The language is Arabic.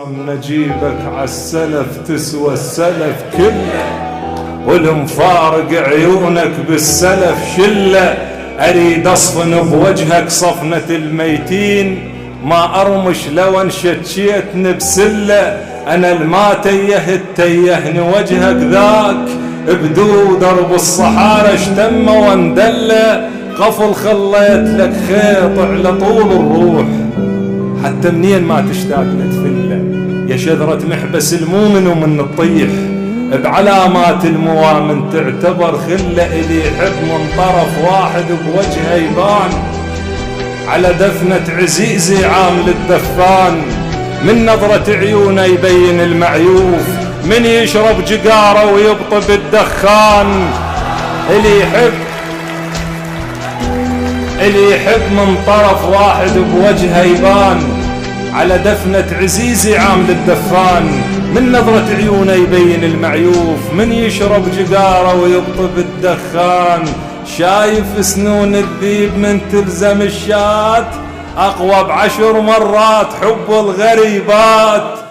صمم نجيبك عالسلف تسوى السلف كله، والمفارق عيونك بالسلف شله. أريد أصفن بوجهك صفنة الميتين، ما أرمش لو انشتشيتني بسلة. أنا الما تيهني وجهك ذاك، بدو درب الصحارى اشتم واندلة. قفل خليت لك خيط على طول الروح، حتى منين ما تشتاق لتفله. يا شذرة محبس المؤمن ومن الطيح، بعلامات الموامن تعتبر خلة. اللي يحب من طرف واحد بوجهه يبان، على دفنة عزيزي عامل الدفان. من نظرة عيونه يبين المعيوف، من يشرب جقاره ويبطب الدخان. اللي يحب من طرف واحد بوجهه يبان، على دفنة عزيزي عامل الدفان. من نظرة عيونه يبين المعيوف، من يشرب جقاره ويبطب الدخان. شايف سنون الذيب من تلزم الشات، أقوى ب10 مرات حب الغريبات.